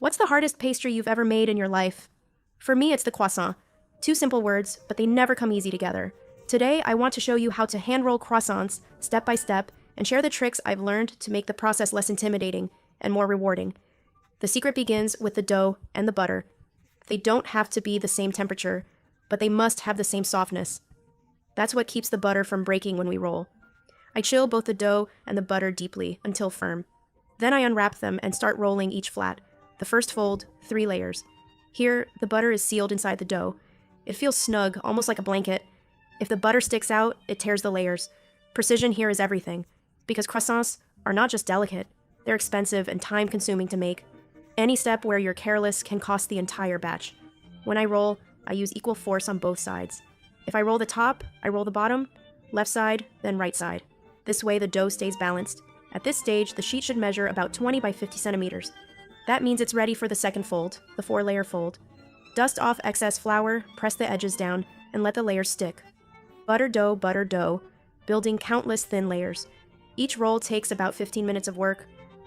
What's the hardest pastry you've ever made in your life? For me, it's the croissant. Two simple words, but they never come easy together. Today, I want to show you how to hand-roll croissants step by step and share the tricks I've learned to make the process less intimidating and more rewarding. The secret begins with the dough and the butter. They don't have to be the same temperature, but they must have the same softness. That's what keeps the butter from breaking when we roll. I chill both the dough and the butter deeply until firm. Then I unwrap them and start rolling each flat. The first fold, 3 layers. Here, the butter is sealed inside the dough. It feels snug, almost like a blanket. If the butter sticks out, it tears the layers. Precision here is everything, because croissants are not just delicate, they're expensive and time-consuming to make. Any step where you're careless can cost the entire batch. When I roll, I use equal force on both sides. If I roll the top, I roll the bottom, left side, then right side. This way the dough stays balanced. At this stage, the sheet should measure about 20 by 50 centimeters. That means it's ready for the second fold, the 4-layer fold. Dust off excess flour, press the edges down, and let the layers stick. Butter dough, building countless thin layers. Each roll takes about 15 minutes of work.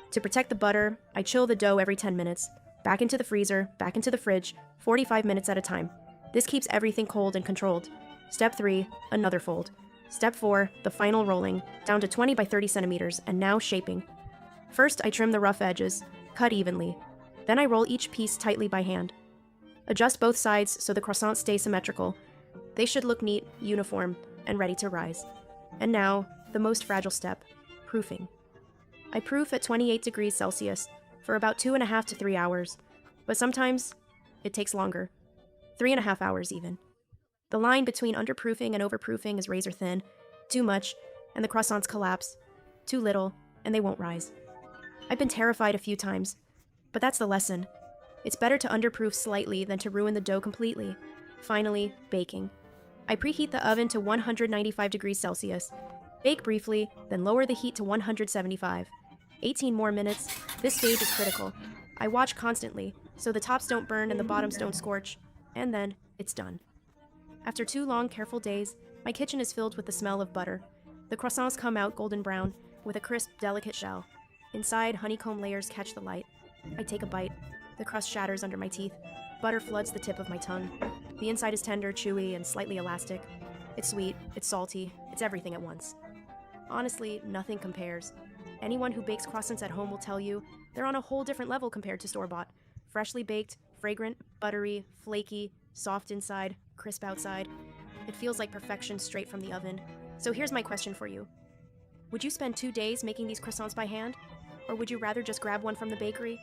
To protect the butter, I chill the dough every 10 minutes. Back into the freezer, back into the fridge, 45 minutes at a time. This keeps everything cold and controlled. Step 3, another fold. Step 4, the final rolling, down to 20 by 30 centimeters, and now shaping. First, I trim the rough edges, cut evenly. Then I roll each piece tightly by hand. Adjust both sides so the croissants stay symmetrical. They should look neat, uniform, and ready to rise. And now, the most fragile step, proofing. I proof at 28 degrees Celsius for about 2.5 to 3 hours, but sometimes it takes longer, 3.5 hours even. The line between underproofing and overproofing is razor thin. Too much, and the croissants collapse. Too little, and they won't rise. I've been terrified a few times, but that's the lesson. It's better to underproof slightly than to ruin the dough completely. Finally, baking. I preheat the oven to 195 degrees Celsius. Bake briefly, then lower the heat to 175. 18 more minutes. This stage is critical. I watch constantly, so the tops don't burn and the bottoms don't scorch. And then, it's done. After 2 long, careful days, my kitchen is filled with the smell of butter. The croissants come out golden brown, with a crisp, delicate shell. Inside, honeycomb layers catch the light. I take a bite. The crust shatters under my teeth. Butter floods the tip of my tongue. The inside is tender, chewy, and slightly elastic. It's sweet, it's salty, it's everything at once. Honestly, nothing compares. Anyone who bakes croissants at home will tell you they're on a whole different level compared to store-bought. Freshly baked, fragrant, buttery, flaky, soft inside, crisp outside. It feels like perfection straight from the oven. So here's my question for you. Would you spend 2 days making these croissants by hand? Or would you rather just grab one from the bakery?